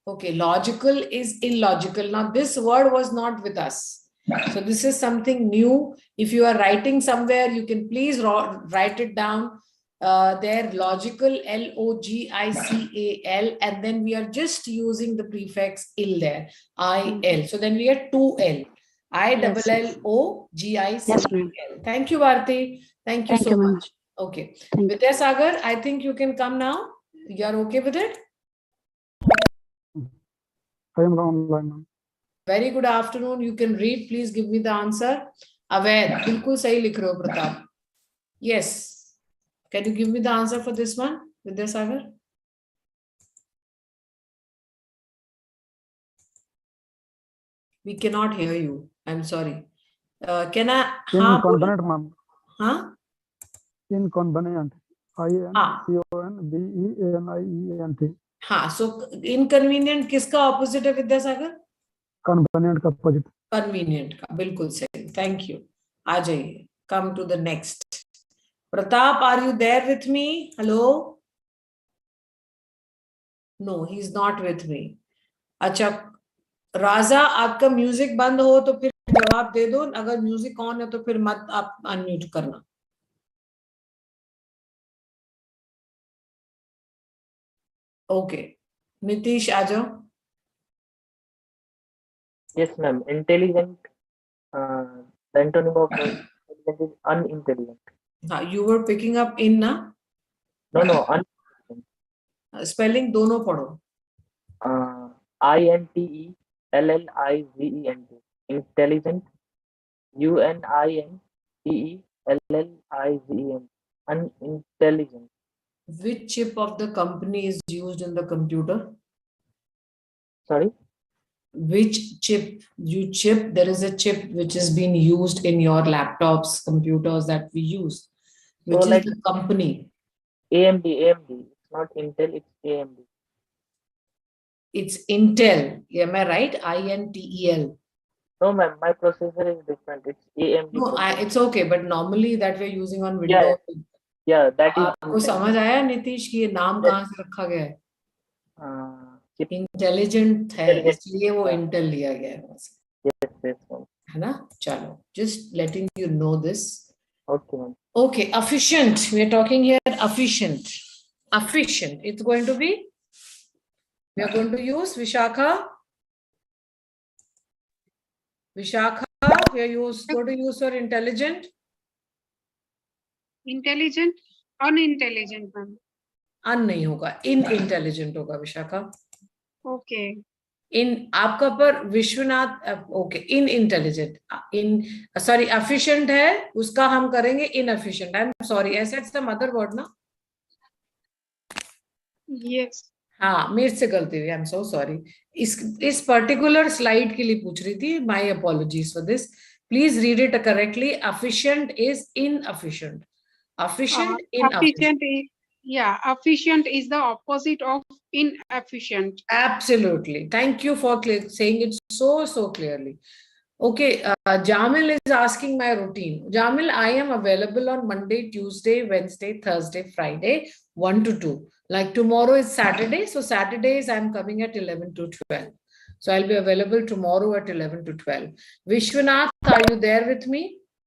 Okay, logical is illogical. Now, this word was not with us. So this is something new. If you are writing somewhere, you can please write it down. There, logical, L-O-G-I-C-A-L, and then we are just using the prefix il there, I-L. So then we have 2L, I-double-L-O-G-I-C-A-L. Thank you, Bharti. Thank you so much. Okay. Vidyasagar, I think you can come now. You are okay with it? I am online, ma'am. Very good afternoon. You can read. Please give me the answer. Aved, bilkul sahi likh rahe ho, Pratap. Yes. Can you give me the answer for this one, Vidyasagar? We cannot hear you. I'm sorry. Can I? Inconvenient, ma'am. Huh? Inconvenient. I-N-C-O-N-B-E-A-N-I-E-N-T. हाँ, so inconvenient किसका opposite है Vidyasagar? Convenient का opposite. Convenient का, बिल्कुल सही. Thank you. आ जाइए. Come to the next. Pratap, are you there with me? Hello? No, he's not with me. अच्छा, राजा, आपका म्यूजिक बंद हो तो फिर जवाब दे दो, अगर म्यूजिक ऑन है तो फिर मत आप अनम्यूट करना. ओके, नीतीश आ जाओ. Yes, ma'am. Intelligent. The antonym of intelligent is unintelligent. हाँ, you were picking up in ना. No, no. स्पेलिंग दोनों पढ़ो. INTELLIGENT. Intelligent. UNINTELLIGENT. Unintelligent. Which chip of the company is used in the computer? Sorry. Which chip? There is a chip which is being used in your laptops, computers that we use. Which So, is like the company? AMD. It's not Intel, it's AMD. It's Intel. Am I right? INTEL. No, ma'am. My processor is different. It's AMD. No, processor. it's okay, but normally that we're using on Windows. Yeah, that is. आपको समझ आया नीतीश कि ये नाम कहाँ से रखा गया है? इंटेलिजेंट है, इसलिए वो इंटेल लिया गया है. Yes, ma'am. है ना? चलो, just letting you know this. Okay, ma'am. Okay, efficient. We are talking here efficient. Efficient. It's going to be. We are going to use Vishakha. Vishakha, we are going to use for intelligent. Intelligent, unintelligent, ma'am. अन नहीं होगा, inintelligent होगा Vishakha. Okay. इन आपका पर Vishwanath. Okay, inintelligent. Sorry, efficient है, उसका हम करेंगे inefficient. I am sorry, I said some other word ना. Yes. हाँ, मेरे से गलती हुई. I am so sorry. इस पर्टिकुलर स्लाइड के लिए पूछ रही थी. My apologies for this. Please read it correctly. Efficient is inefficient. Efficient, inefficient. Efficient is the opposite of inefficient. Absolutely. Thank you for saying it so clearly. Okay, Jamil is asking my routine. Jamil, I am available on Monday, Tuesday, Wednesday, Thursday, Friday, 1 to 2. Like tomorrow is Saturday, so Saturdays I'm coming at 11 to 12. So I'll be available tomorrow at 11 to 12. Vishwanath, are you there with me?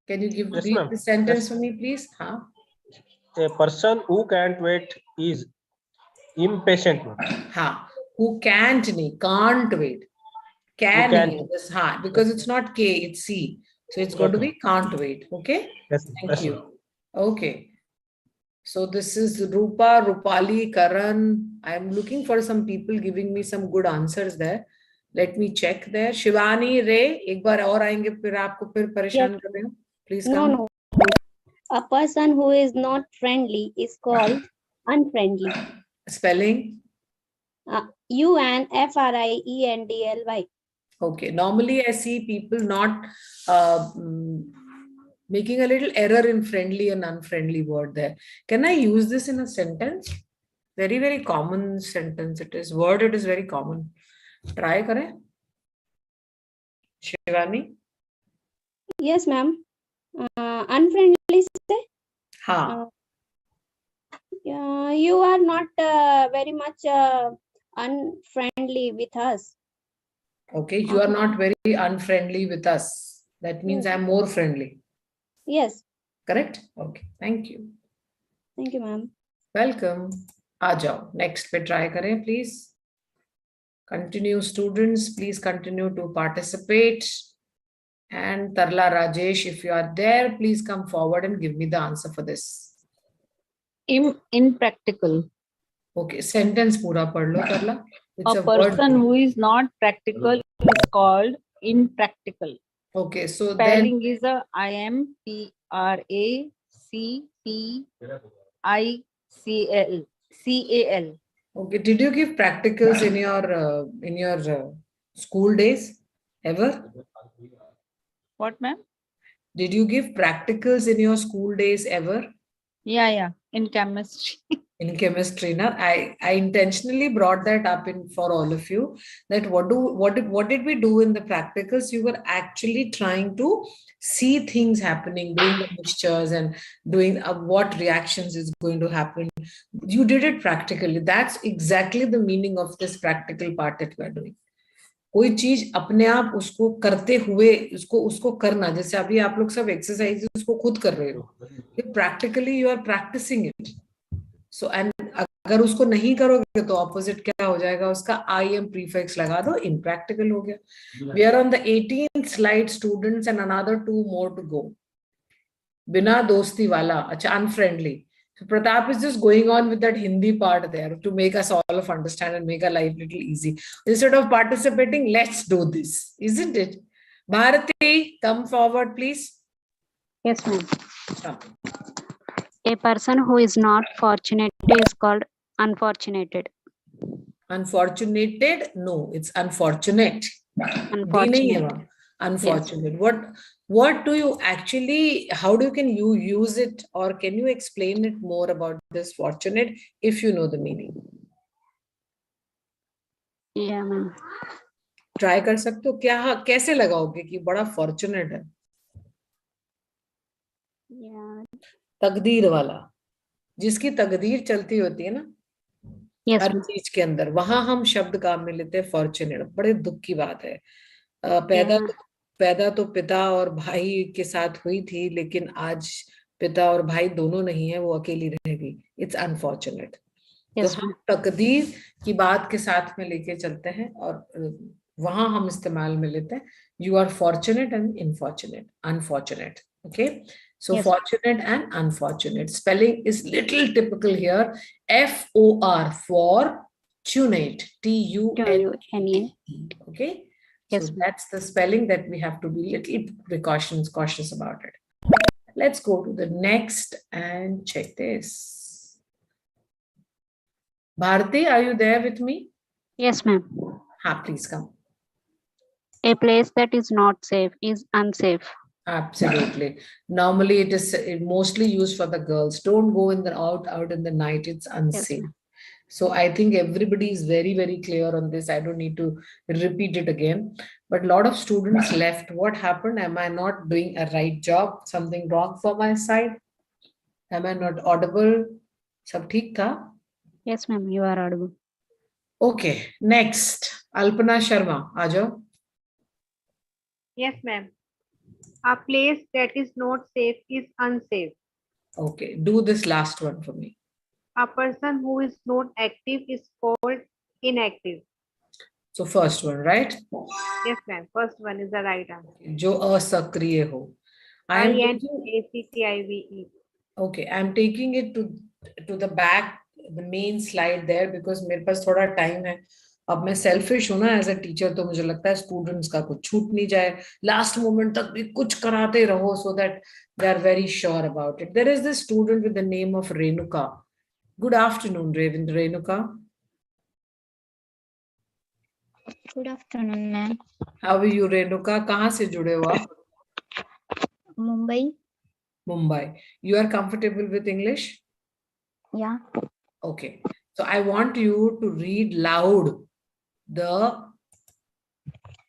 Can you give Yes, read ma'am. the sentence Yes. for me, please? Huh? A person who can't wait is impatient. हाँ, who can't नहीं, can't wait. Can Who can't. नहीं, this हाँ, because it's not K, it's C. So it's going to be can't wait. Okay. Yes. Thank Yes, you. ma'am. Okay. So this is Rupa, Rupali, Karan. I am looking for some people giving me some good answers there. Let me check there. Shivani, Ray, एक बार और आएंगे फिर आपको फिर परेशान कर रहे हो. Please come. No. A person who is not friendly is called unfriendly. Spelling. UNFRIENDLY. Okay. Normally I see people not making a little error in friendly and unfriendly word there. Can I use this in a sentence? Very, very common sentence it is. Word it is very common. Try kare. Shivani? Yes, ma'am. Unfriendly say? Ha. You are not very much unfriendly with us. Okay. You are not very unfriendly with us. That means I'm more friendly. Yes. Correct? Okay. Thank you. Thank you, ma'am. Welcome. आ जाओ. Next पे try करें, please. Continue, students. Please continue to participate. And Tarla Rajesh, if you are there, please come forward and give me the answer for this. Impractical. Okay, sentence पूरा पढ़ लो Tarla. It's A word. person who is not practical is called impractical. Okay, so Spelling is a IMPRACTICAL. Okay, did you give practicals in your school days ever? What, ma'am? Did you give practicals in your school days ever? Yeah, in chemistry. In chemistry, na? I intentionally brought that up for all of you. That what did we do in the practicals? You were actually trying to see things happening, doing the mixtures and doing what reactions is going to happen. You did it practically. That's exactly the meaning of this practical part that we are doing. कोई चीज अपने आप उसको करते हुए उसको करना, जैसे अभी आप लोग सब एक्सरसाइज उसको खुद कर रहे हो, practically you are practicing it. So and अगर उसको नहीं करोगे तो ऑपोजिट क्या हो जाएगा उसका, आई एम प्रीफिक्स लगा दो, इनप्रैक्टिकल हो गया. We are on the 18th slide students and another 2 more to go. बिना दोस्ती वाला, अच्छा, unfriendly. So Pratap is just going on with that Hindi part there to make us all of understand and make our life little easy. Instead of participating, let's do this, isn't it? Bharati, come forward, please. Yes, ma'am. Come. A person who is not fortunate is called unfortunated. Unfortunated? No, it's unfortunate. Unfortunate. Unfortunate. What do you actually, how can you use it, or can you explain it more about this fortunate if you know the meaning? Yeah, ma'am. Try कर सकते हो क्या, कैसे लगाओगे कि बड़ा fortunate है? Yeah. तकदीर वाला, जिसकी तकदीर चलती होती है ना Yes, हर ma'am. चीज के अंदर, वहां हम शब्द काम में लेते हैं फॉर्चुनेट. बड़े दुख की बात है. पैदा तो पिता और भाई के साथ हुई थी, लेकिन आज पिता और भाई दोनों नहीं है, वो अकेली रह गई. It's unfortunate. तो हम तकदीर की बात के साथ में लेके चलते हैं और वहां हम इस्तेमाल में लेते हैं you are fortunate and infortunate, unfortunate. Okay, so fortunate and unfortunate spelling is little typical here. FOR, fortunate, TUNE. Okay, so that's the spelling that we have to be little cautious about it. Let's go to the next and check this. Bharati, are you there with me? Yes, ma'am. Please come. A place that is not safe is unsafe. Absolutely. Normally it is mostly used for the girls. Don't go out in the night. It's unsafe. So I think everybody is very, very clear on this. I don't need to repeat it again. But a lot of students left. What happened? Am I not doing a right job? Something wrong for my side? Am I not audible? Sab theek tha? Yes, ma'am. You are audible. Okay. Next. Alpana Sharma. Aajo. Yes, ma'am. A place that is not safe is unsafe. Okay. Do this last one for me. A person who is not active is called inactive. So first one, right? Yes, ma'am. First one is the right answer. जो असक्रिय हो. INACTIVE. Okay, I'm taking it to the back, the main slide there, because मेरे पास थोड़ा time है. अब मैं selfish हूं ना as a teacher, तो मुझे लगता है स्टूडेंट्स का कुछ छूट नहीं जाए, लास्ट मोमेंट तक भी कुछ कराते रहो, so that they are very sure about it. There is this student with the name of Renuka. Good afternoon Renuka. Good afternoon, ma'am. How are you Renuka? कहाँ से जुड़े हो आप? Mumbai. You are comfortable with English? Yeah. Okay. So I want you to read loud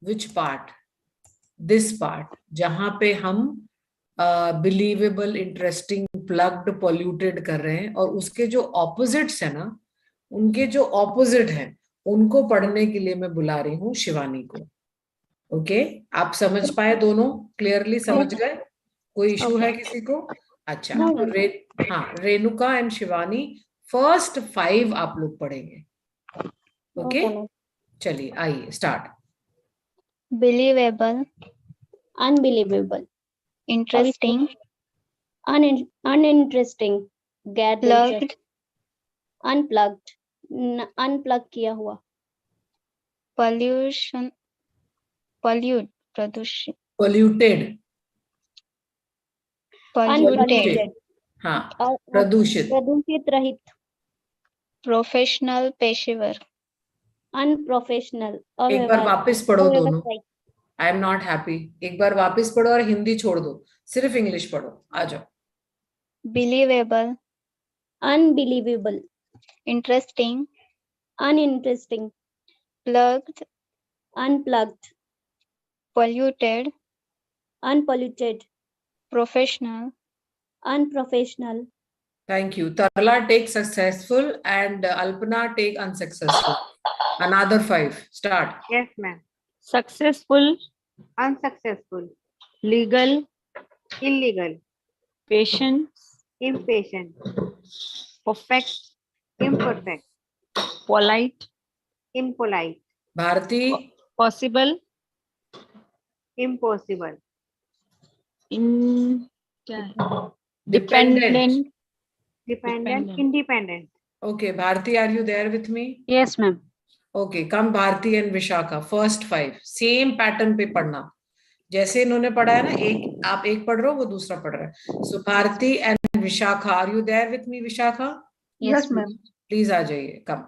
which part? This part. जहां पे हम believable, interesting, plugged, polluted कर रहे हैं, और उसके जो opposites है ना, उनके जो opposite हैं, उनको पढ़ने के लिए मैं बुला रही हूँ शिवानी को. ओके, आप समझ पाए दोनों? क्लियरली समझ गए? कोई इशू है किसी को? अच्छा, हाँ, रेणुका एंड शिवानी फर्स्ट 5 आप लोग पढ़ेंगे. ओके, चलिए आइए start. Believable, unbelievable, Interesting. uninteresting, गैर Plugged. unplugged, unplug किया हुआ, Pollution. Polluted. Polluted. unpolluted, हाँ, प्रदूषित. प्रदूषित रहित, Professional. पेशेवर. unprofessional, एक बार वापस पढ़ो दोनों. अव्यवस्थित, आई एम नॉट हैप्पी. एक बार वापस पढ़ो और हिंदी छोड़ दो, सिर्फ इंग्लिश पढ़ो. आ जाओ. Believable. unbelievable, Interesting. uninteresting, Plugged. unplugged, Polluted. unpolluted, Professional. unprofessional. Thank you. Tarla take successful and Alpana take unsuccessful. Another 5. Start. Yes, ma'am. successful, unsuccessful, legal, illegal, patient, impatient, perfect, imperfect, polite, impolite, Bharti, possible, impossible, in क्या है? dependent. dependent, Dependent. independent. Okay, Bharti, are you there with me? Yes, ma'am. Okay, come Bharti and Vishakha. First 5. Same pattern पे पढ़ना. जैसे इन्होंने पढ़ा है ना, एक आप एक पढ़ रहे हो, वो दूसरा पढ़ रहा है. So Bharti and Vishakha, are you there with me, Vishakha? Yes, ma'am. Please आ जाइए. Come.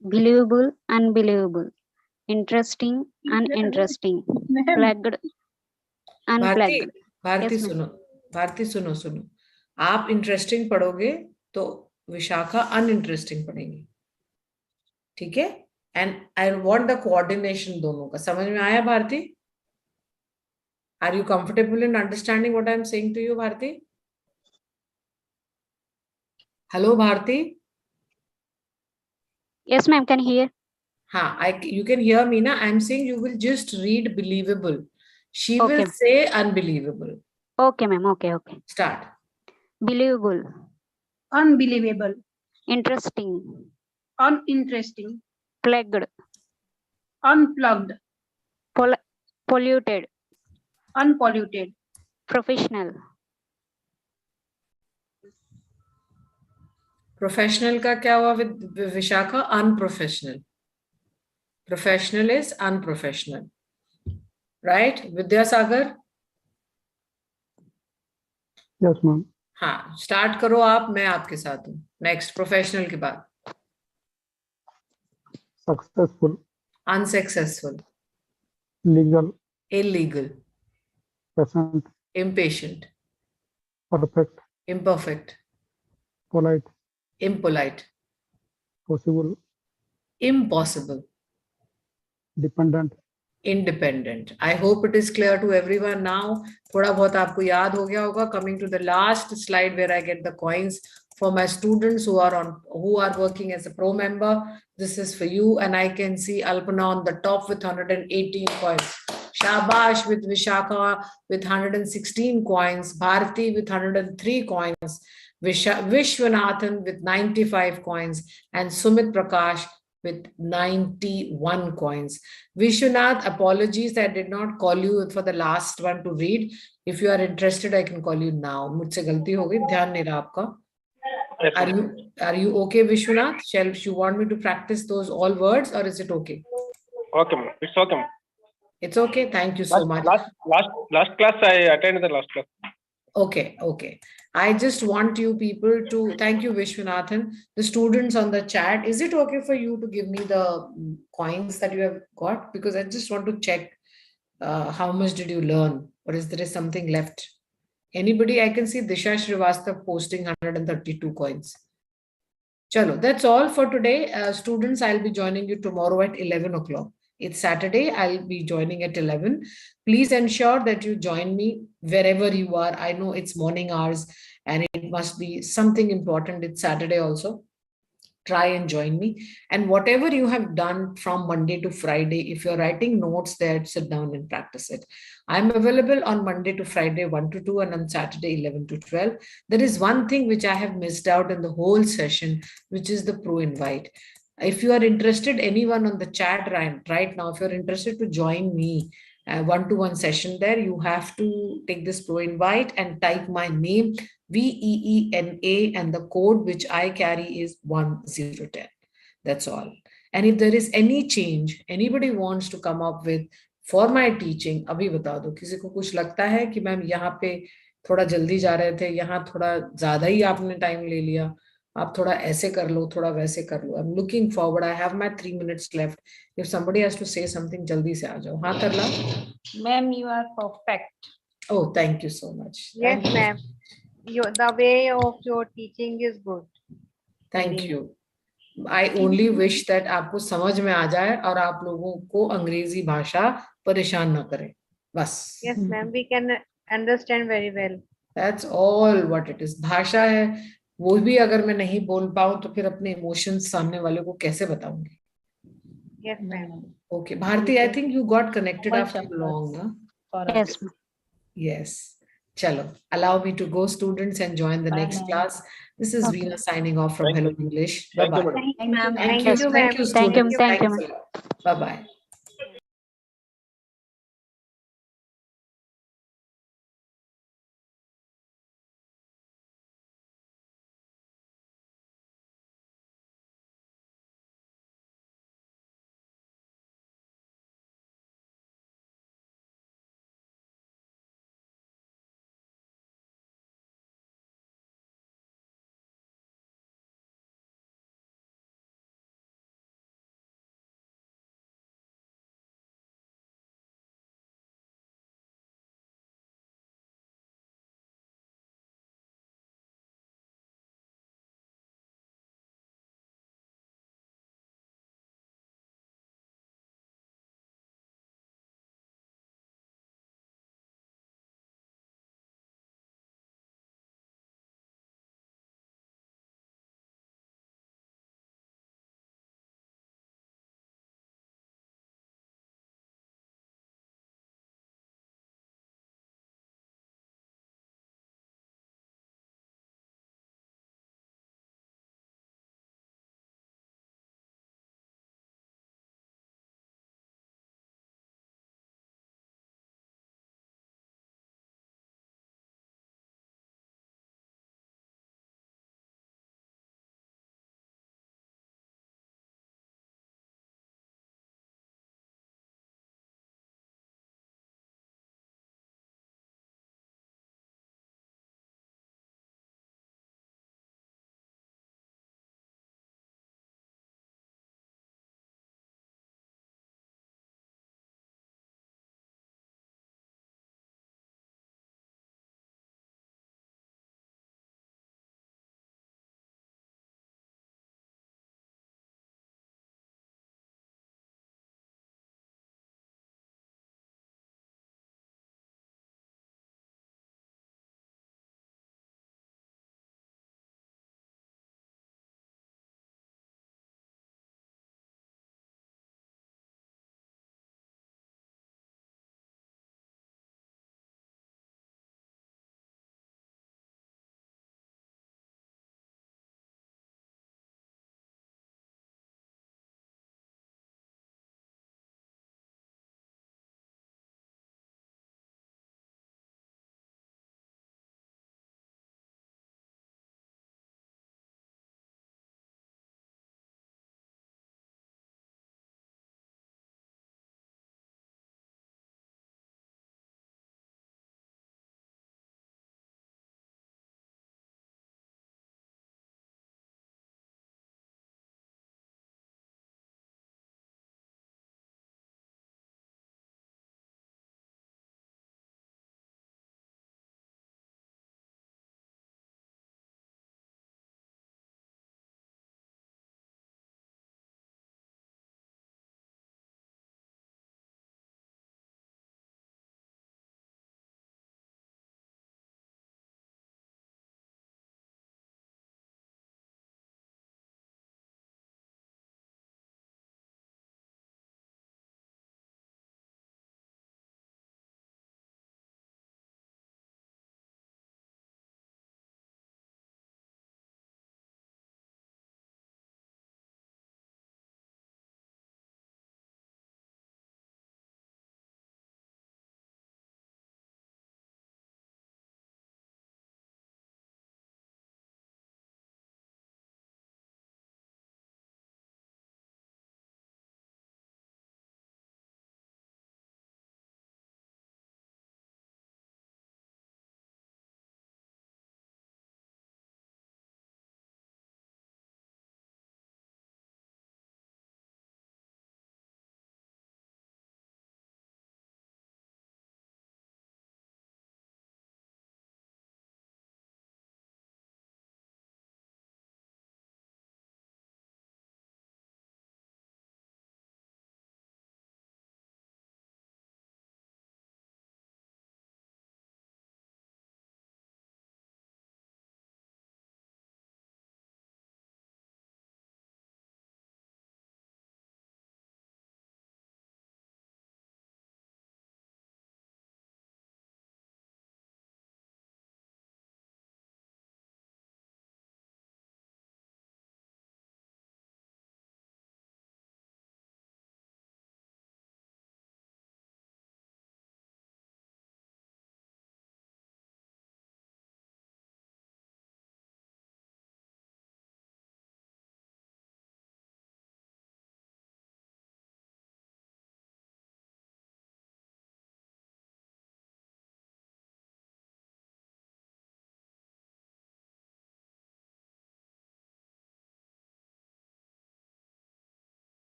Believable, unbelievable. Interesting, uninteresting. Plugged, unplugged. Bharti Yes, ma'am. सुनो. भारती सुनो. आप इंटरेस्टिंग पढ़ोगे तो विशाखा अनइंटरेस्टिंग पढ़ेंगी. ठीक है? And I want the coordination दोनों का. समझ में आया Bharti? Are you comfortable in understanding what I am saying to you, Bharti? Hello Bharti. Yes, ma'am. Can hear. हाँ, you can hear me na. I am saying you will just read believable. She will Okay. say unbelievable. Okay, ma'am. Okay. Start. Believable, Unbelievable, interesting, uninteresting, plugged, unplugged, polluted, unpolluted, professional, Professional का क्या हुआ with Vishakha? Unprofessional. Professional is unprofessional. Right? Vidyasagar? Yes, ma'am. हाँ, start करो आप, मैं आपके साथ हूँ. नेक्स्ट, प्रोफेशनल के बाद. Successful, unsuccessful, legal, illegal, patient, impatient, perfect, imperfect, polite, impolite, possible, impossible, dependent. independent. I hope it is clear to everyone now. थोड़ा बहुत आपको याद हो गया होगा. Coming to the last slide where I get the coins for my students who are working as a pro member. This is for you, and I can see Alpana on the top with 118 coins. Shabash with Vishakha with 116 coins. Bharti with 103 coins. Vishwanathan with 95 coins, and Sumit Prakash with 91 coins. Vishwanath, apologies, I did not call you for the last one to read. If you are interested, I can call you now. मुझसे गलती हो गई, ध्यान नहीं रहा आपका. Are you okay, Vishwanath? Shall you want me to practice those all words, or is it okay? Okay, ma'am. It's okay, ma'am. It's okay. Thank you so much. Last class I attended the last class. Okay. I just want you people to thank you, Vishwanathan. The students on the chat, is it okay for you to give me the coins that you have got? Because I just want to check how much did you learn, or is there something left? Anybody? I can see Disha Srivastav posting 132 coins. Chalo, that's all for today. Students, I'll be joining you tomorrow at 11 o'clock. It's Saturday. I'll be joining at 11. Please ensure that you join me wherever you are. I know it's morning hours and it must be something important. It's Saturday also. Try and join me. And whatever you have done from Monday to Friday, if you're writing notes there, sit down and practice it. I'm available on Monday to Friday 1 to 2 and on Saturday 11 to 12. There is one thing which I have missed out in the whole session, which is the pro invite. If you are interested, anyone on the chat right now, if you're interested to join me one-to-one session there, you have to take this pro invite and type my name, VEENA, and the code which I carry is 1010. That's all. And if there is any change, anybody wants to come up with for my teaching, अभी बता दो. किसी को कुछ लगता है कि ma'am यहाँ पे थोड़ा जल्दी जा रहे थे, यहाँ थोड़ा ज़्यादा ही आपने टाइम ले लिया, आप थोड़ा ऐसे कर लो, थोड़ा वैसे कर लो. I'm looking forward. I have my 3 minutes left. If somebody has to say something, जल्दी से आ जाओ. हाँ तरला? Ma'am, you are perfect. Oh, thank you so much. Yes, ma'am. The way of your teaching is good. Thank you. I only wish that आपको समझ में आ जाए और आप लोगों को अंग्रेजी भाषा परेशान ना करे. बस. Yes, ma'am. We can understand very well. That's all what it is. भाषा है, वो भी अगर मैं नहीं बोल पाऊँ तो फिर अपने इमोशंस सामने वाले को कैसे बताऊंगी? Yes, ma'am. Okay, Bharti, I think you got connected All after chapters long, huh? for us. Yes, ma'am. Yes. Chalo, allow me to go, students, and join the Bye, next ma'am. class. This is Okay. Veena signing off from Thank Hello you. English. Thank you, Bye-bye. madam. Thank you, ma'am. Thank Thank you, you, thank ma'am. you, Thank you, students. thank you, Thanks ma'am. a lot. Bye-bye.